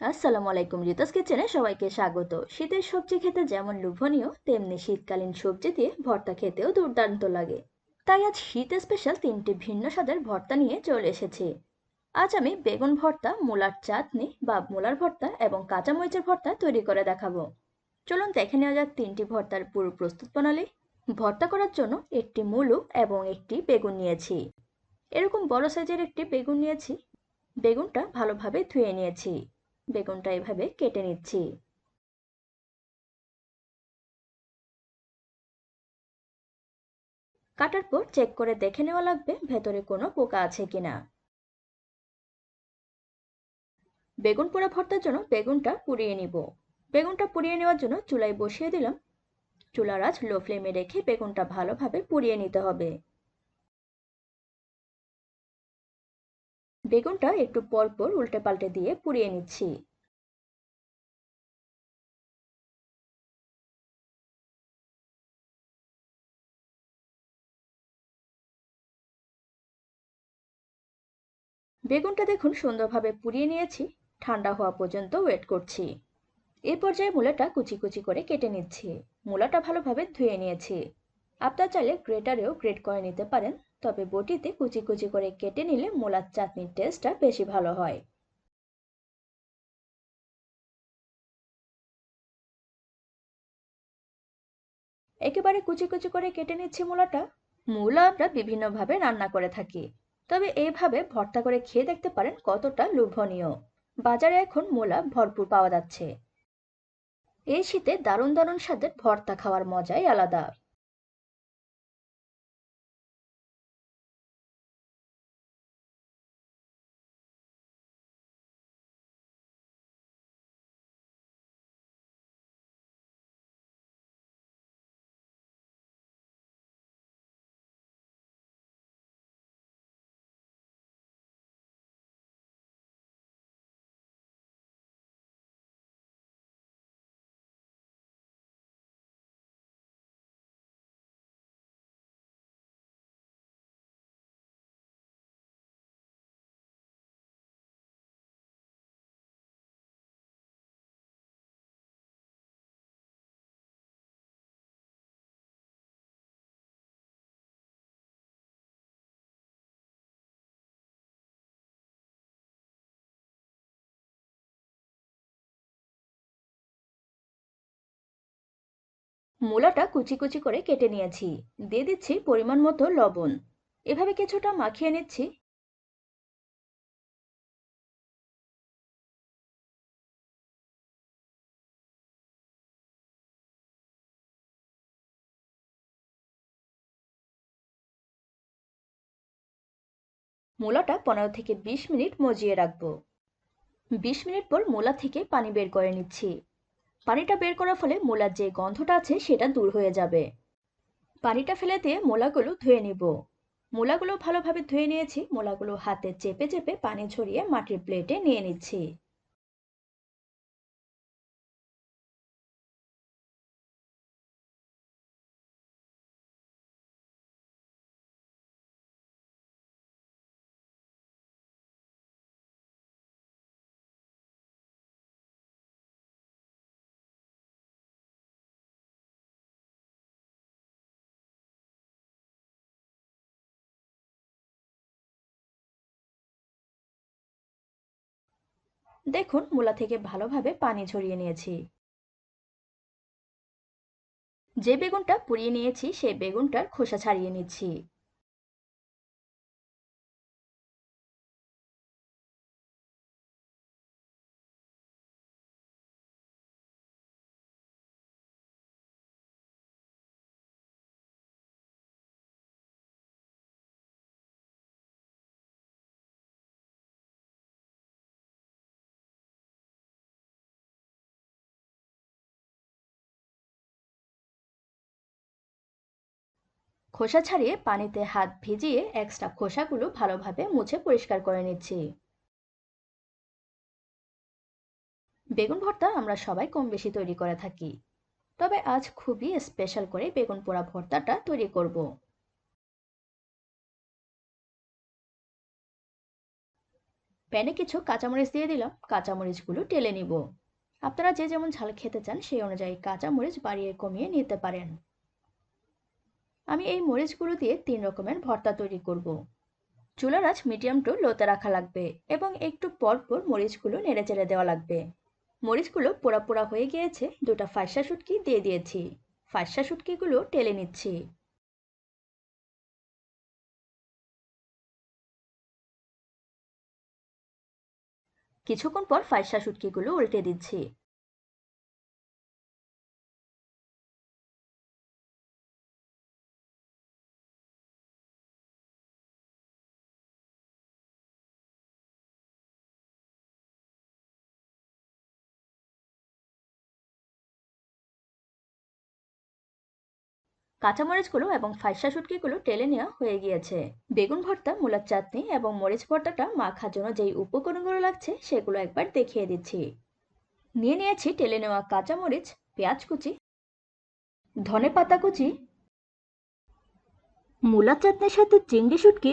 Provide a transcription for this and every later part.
আসসালামু আলাইকুম, রিতাস কিচেনে সবাইকে স্বাগত। শীতের সবজি খেতে যেমন লোভনীয়, তেমনি শীতকালীন সবজি দিয়ে ভর্তা খেতেও দুর্দান্ত লাগে। তাই আজ শীত স্পেশাল তিনটি ভিন্ন স্বাদের ভর্তা নিয়ে চলে এসেছি। আজ আমি বেগুন ভর্তা, মূলার চাটনি বা মূলার ভর্তা এবং কাঁচা মরিচের ভর্তা তৈরি করে দেখাবো। চলুন দেখে নেওয়া যাক তিনটি ভর্তার পুরো প্রস্তুত প্রণালী। ভর্তা করার জন্য একটি মূলো এবং একটি বেগুন নিয়েছি। এরকম বড় সাইজের একটি বেগুন নিয়েছি। বেগুনটা ভালোভাবে ধুয়ে নিয়েছি। বেগুনটা এভাবে কেটে নিচ্ছি। কাটার পর চেক করে দেখে নেওয়া লাগবে ভেতরে কোনো পোকা আছে কিনা। বেগুন পোড়া ভর্তার জন্য বেগুনটা পুড়িয়ে নিব। বেগুনটা পুড়িয়ে নেওয়ার জন্য চুলায় বসিয়ে দিলাম। চুলার আঁচ লো ফ্লেমে রেখে বেগুনটা ভালোভাবে পুড়িয়ে নিতে হবে। বেগুনটা একটু পর পর উল্টে পাল্টে দিয়ে পুড়িয়ে নিচ্ছি। বেগুনটা দেখুন সুন্দরভাবে পুড়িয়ে নিয়েছি। ঠান্ডা হওয়া পর্যন্ত ওয়েট করছি। এই পর্যায়ে মূলাটা কুচি কুচি করে কেটে নিচ্ছি। মূলাটা ভালোভাবে ধুয়ে নিয়েছি। আপনারা চাইলে গ্রেটারেও গ্রেট করে নিতে পারেন, তবে বটিতে কুচি কুচি করে কেটে নিলে মূলার চাটনির টেস্টটা বেশি ভালো হয়। একেবারে কুচি কুচি করে কেটে নিচ্ছি মূলাটা। মূলা আমরা বিভিন্নভাবে রান্না করে থাকি, তবে এইভাবে ভর্তা করে খেয়ে দেখতে পারেন কতটা লোভনীয়। বাজারে এখন মূলা ভরপুর পাওয়া যাচ্ছে। এই শীতে দারুণ দারুণ স্বাদের ভর্তা খাওয়ার মজাই আলাদা। মূলাটা কুচি কুচি করে কেটে নিয়েছি। দিয়ে দিচ্ছি পরিমাণ মতো লবণ। এভাবে কিছুটা মাখিয়ে নিচ্ছি। মূলাটা 15 থেকে 20 মিনিট মজিয়ে রাখবো। 20 মিনিট পর মূলা থেকে পানি বের করে নিচ্ছি। পানিটা বের করার ফলে মূলার যে গন্ধটা আছে সেটা দূর হয়ে যাবে। পানিটা ফেলে দিয়ে মূলাগুলো ধুয়ে নিব। মূলাগুলো ভালোভাবে ধুয়ে নিয়েছি। মূলাগুলো হাতে চেপে চেপে পানি ঝরিয়ে মাটির প্লেটে নিয়ে নিচ্ছি। দেখুন মূলা থেকে ভালোভাবে পানি ঝরিয়ে নিয়েছি। যে বেগুনটা পুড়িয়ে নিয়েছি সেই বেগুনটার খোসা ছাড়িয়ে নিচ্ছি। খোসা ছাড়িয়ে পানিতে হাত ভিজিয়ে এক্সট্রা খোসাগুলো ভালোভাবে মুছে পরিষ্কার করে নিচ্ছি। বেগুন ভর্তা আমরা সবাই কম বেশি তৈরি করে থাকি, তবে আজ খুবই স্পেশাল করে বেগুন পোড়া ভর্তাটা তৈরি করব। প্যানে কিছু কাঁচামরিচ দিয়ে দিলাম, কাঁচামরিচগুলো টেলে নিব। আপনারা যে যেমন ঝাল খেতে চান সেই অনুযায়ী কাঁচামরিচ বাড়িয়ে কমিয়ে নিতে পারেন। আমি এই মরিচগুলো দিয়ে 3 রকমের ভর্তা তৈরি করব। চুলার আঁচ মিডিয়াম টু লোতে রাখা লাগবে এবং একটু পর পর মরিচগুলো নেড়েচেড়ে দেওয়া লাগবে। মরিচগুলো পোড়া পোড়া হয়ে গিয়েছে, দুটো ফাইসা শুটকি দিয়ে দিয়েছি। ফাইসা শুটকিগুলো টেলে নিচ্ছি। কিছুক্ষণ পর ফাইসা শুটকিগুলো উল্টে দিচ্ছি। কাঁচামরিচগুলো এবং ফাইসা শুটকিগুলো টেলে নেওয়া হয়ে গিয়েছে। বেগুন ভর্তা, মূলার চাটনি এবং মরিচ ভর্তাটা মাখার জন্য যেই উপকরণগুলো লাগছে সেগুলো একবার দেখিয়ে দিচ্ছি। নিয়ে নিয়েছি টেলে নেওয়া কাঁচামরিচ, পেঁয়াজ কুচি, ধনেপাতা কুচি, মূলার চাটনির সাথে চিংড়ি শুটকি,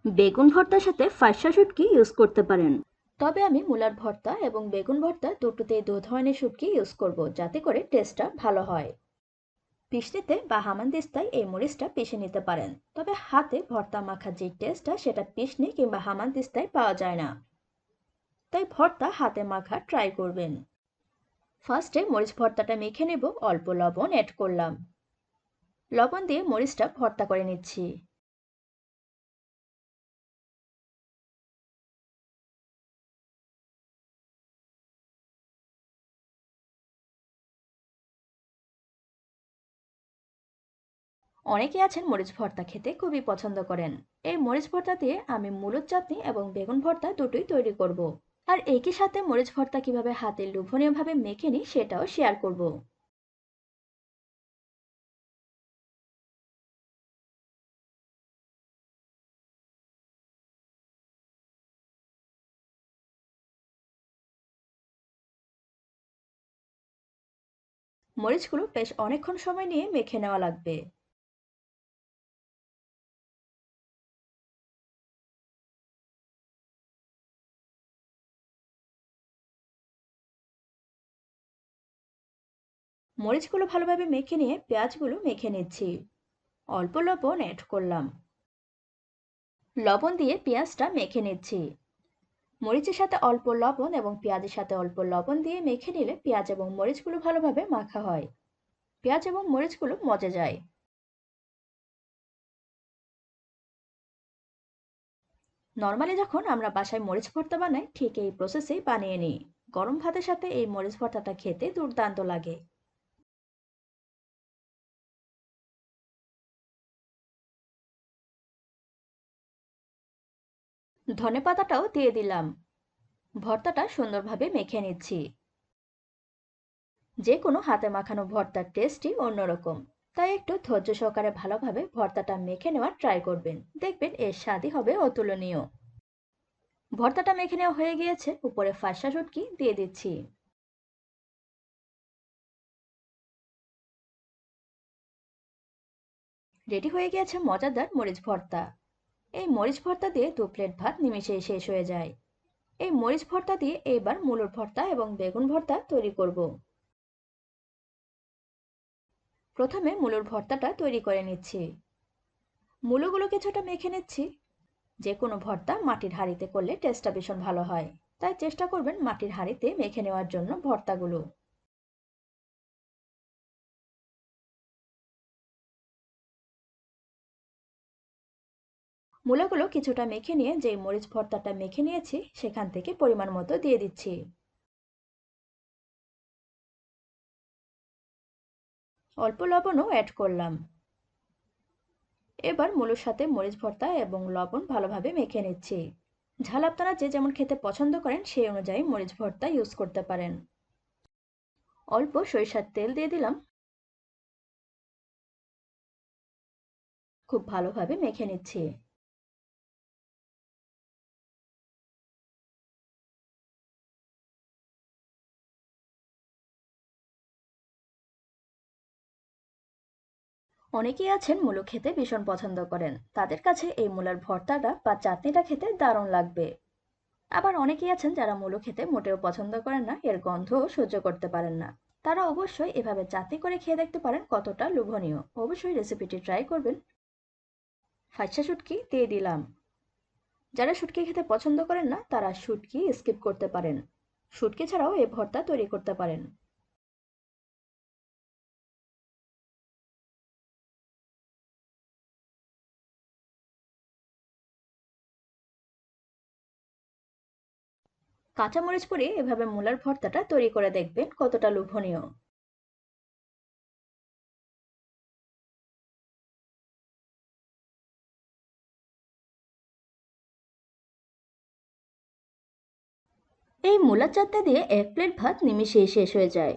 বেগুন ভর্তার সাথে ফাইসা শুটকি ইউজ করতে পারেন। তবে আমি মূলার ভর্তা এবং বেগুন ভর্তা দুটোতেই 2 ধরনের শুটকি ইউজ করব, যাতে করে টেস্টটা ভালো হয়। পিষনিতে বা হামানদিস্তায় এই মরিচটা পিষে নিতে পারেন, তবে হাতে ভর্তা মাখার যে টেস্টটা সেটা পিষনি কিংবা হামানদিস্তায় পাওয়া যায় না। তাই ভর্তা হাতে মাখা ট্রাই করবেন। ফার্স্টে মরিচ ভর্তাটা মেখে নেব, অল্প লবণ অ্যাড করলাম। লবণ দিয়ে মরিচটা ভর্তা করে নিচ্ছি। অনেকে আছেন মরিচ ভর্তা খেতে খুবই পছন্দ করেন। এই মরিচ ভর্তা দিয়ে আমি মূলর চাটনি এবং বেগুন ভর্তা দুটোই তৈরি করব। আর একই সাথে মরিচ ভর্তা কিভাবে হাতে লোভনীয়ভাবে মেখে নিই সেটাও শেয়ার করব। মরিচগুলো বেশ অনেকক্ষণ সময় নিয়ে মেখে নেওয়া লাগবে। মরিচগুলো ভালোভাবে মেখে নিয়ে পেঁয়াজগুলো মেখে নিচ্ছি। অল্প লবণ অ্যাড করলাম। লবণ দিয়ে পেঁয়াজটা মেখে নিচ্ছি। মরিচের সাথে অল্প লবণ এবং পেঁয়াজের সাথে অল্প লবণ দিয়ে মেখে নিলে পেঁয়াজ এবং মরিচগুলো ভালোভাবে মাখা হয়। পেঁয়াজ এবং মরিচগুলো মজে যায়। নর্মালি যখন আমরা বাসায় মরিচ ভর্তা বানাই ঠিক এই প্রসেসেই বানিয়ে নিই। গরম ভাতের সাথে এই মরিচ ভর্তাটা খেতে দুর্দান্ত লাগে। ধনেপাতাটাও দিয়ে দিলাম। ভর্তাটা সুন্দরভাবে মেখে নিচ্ছি। যে কোনো হাতে মাখানো ভর্তার টেস্টই অন্যরকম, তাই একটু ধৈর্য সহকারে ভালোভাবে ভর্তাটা মেখে নেওয়ার ট্রাই করবেন, দেখবেন এর স্বাদই হবে অতুলনীয়। ভর্তাটা মেখে নেওয়া হয়ে গিয়েছে, উপরে ফার্সা শুটকি দিয়ে দিচ্ছি। রেডি হয়ে গিয়েছে মজাদার মরিচ ভর্তা। এই মরিচ ভর্তা দিয়ে 2 প্লেট ভাত নিমেষেই শেষ হয়ে যায়। এই মরিচ ভর্তা দিয়ে এইবার মূলোর ভর্তা এবং বেগুন ভর্তা তৈরি করব। প্রথমে মূলোর ভর্তাটা তৈরি করে নিচ্ছি। মূলোগুলো কিছুটা মেখে নিচ্ছি। যে কোনো ভর্তা মাটির হাঁড়িতে করলে টেস্টটা ভীষণ ভালো হয়, তাই চেষ্টা করবেন মাটির হাঁড়িতে মেখে নেওয়ার জন্য ভর্তাগুলো। মূলাগুলো কিছুটা মেখে নিয়ে যে মরিচ ভর্তাটা মেখে নিয়েছি সেখান থেকে পরিমাণ মতো দিয়ে দিচ্ছি। অল্প লবণও অ্যাড করলাম। এবার মূলোর সাথে মরিচ ভর্তা এবং লবণ ভালোভাবে মেখে নিচ্ছি। ঝাল আপনারা যে যেমন খেতে পছন্দ করেন সেই অনুযায়ী মরিচ ভর্তা ইউজ করতে পারেন। অল্প সরিষার তেল দিয়ে দিলাম। খুব ভালোভাবে মেখে নিচ্ছি। অনেকেই আছেন মূলো খেতে ভীষণ পছন্দ করেন, তাদের কাছে এই মূলার ভর্তাটা বা চাটনিটা খেতে দারুণ লাগবে। আবার অনেকেই আছেন যারা মূলো খেতে মোটেও পছন্দ করেন না, এর গন্ধও সহ্য করতে পারেন না। তারা অবশ্যই এভাবে চাটনি করে খেয়ে দেখতে পারেন কতটা লোভনীয়। অবশ্যই রেসিপিটি ট্রাই করবেন। ফাইসা শুটকি দিয়ে দিলাম। যারা শুটকি খেতে পছন্দ করেন না তারা শুটকি স্কিপ করতে পারেন। শুটকি ছাড়াও এই ভর্তা তৈরি করতে পারেন। কাঁচামরিচ পরে এভাবে মূলার ভর্তাটা তৈরি করে দেখবেন কতটা লোভনীয়। এই মূলার চাটনি দিয়ে এক প্লেট ভাত নিমিষেই শেষ হয়ে যায়।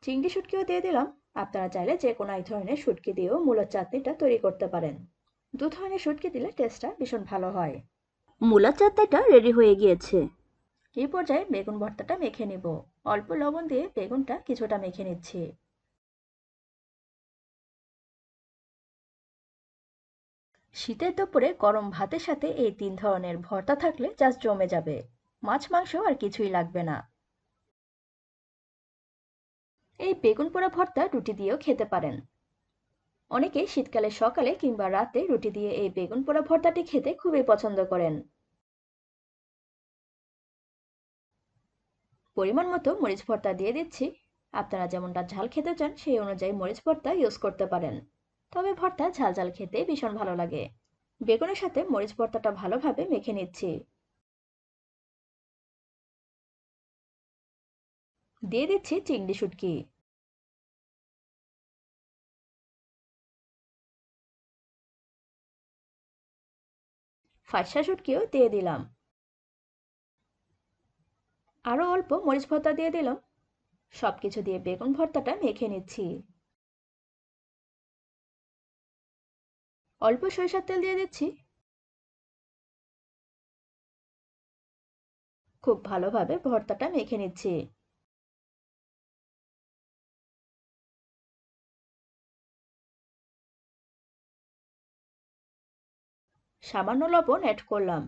চিংড়ি শুটকিও দিয়ে দিলাম। আপনারা চাইলে যে কোনো এক ধরনের শুটকি দিয়েও মূলার চাটনিটা তৈরি করতে পারেন। দু ধরনের শুটকি দিলে টেস্টটা ভীষণ ভালো হয়। মূলার চাটনিটা রেডি হয়ে গিয়েছে। এই পর্যায়ে বেগুন ভর্তাটা মেখে নিব। অল্প লবণ দিয়ে বেগুনটা কিছুটা মেখে নিচ্ছি। শীতের দুপুরে গরম ভাতের সাথে এই তিন ধরনের ভর্তা থাকলে জাস্ট জমে যাবে। মাছ মাংস আর কিছুই লাগবে না। এই বেগুন পোড়া ভর্তা রুটি দিয়েও খেতে পারেন। অনেকে শীতকালে সকালে কিংবা রাতে রুটি দিয়ে এই বেগুন পোড়া ভর্তাটি খেতে খুবই পছন্দ করেন। পরিমাণ মতো মরিচ ভর্তা দিয়ে দিচ্ছি। আপনারা যেমনটা ঝাল খেতে চান সেই অনুযায়ী মরিচ ভর্তা ইউজ করতে পারেন। তবে ভর্তা ঝাল ঝাল খেতে ভীষণ ভালো লাগে। বেগুনের সাথে মরিচ ভর্তাটা ভালোভাবে মেখে নিচ্ছি। দিয়ে দিচ্ছি চিংড়ি শুটকি। ফার্সা শুটকিও দিয়ে দিলাম। আরও অল্প মরিচ ভর্তা দিয়ে দিলাম। সবকিছু দিয়ে বেগুন ভর্তাটা মেখে নিচ্ছি। অল্প সরিষার তেল দিয়ে দিচ্ছি। খুব ভালোভাবে ভর্তাটা মেখে নিচ্ছি। সামান্য লবণ অ্যাড করলাম।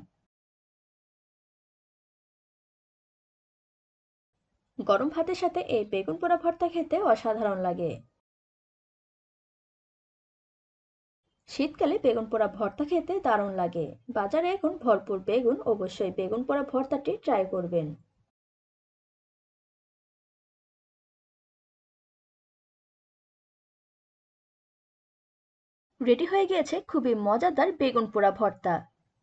গরম ভাতের সাথে এই বেগুন পোড়া ভর্তা খেতে অসাধারণ লাগে। শীতকালে বেগুন পোড়া ভর্তা খেতে দারুণ লাগে। বাজারে এখন ভরপুর বেগুন, অবশ্যই বেগুন পোড়া ভর্তাটি ট্রাই করবেন। রেডি হয়ে গিয়েছে খুবই মজাদার বেগুন পোড়া ভর্তা।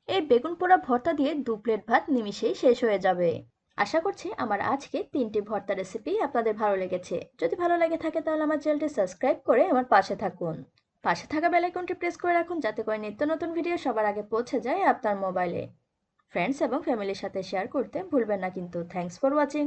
এই বেগুন পোড়া ভর্তা দিয়ে দু প্লেট ভাত নিমিষেই শেষ হয়ে যাবে। আশা করছি আমার আজকে তিনটি ভর্তা রেসিপি আপনাদের ভালো লেগেছে। যদি ভালো লেগে থাকে তাহলে আমার চ্যানেলটি সাবস্ক্রাইব করে আমার পাশে থাকুন। পাশে থাকা বেল আইকনটি প্রেস করে রাখুন যাতে করে নিত্য নতুন ভিডিও সবার আগে পৌঁছে যায় আপনার মোবাইলে। ফ্রেন্ডস এবং ফ্যামিলির সাথে শেয়ার করতে ভুলবেন না কিন্তু। Thanks for watching.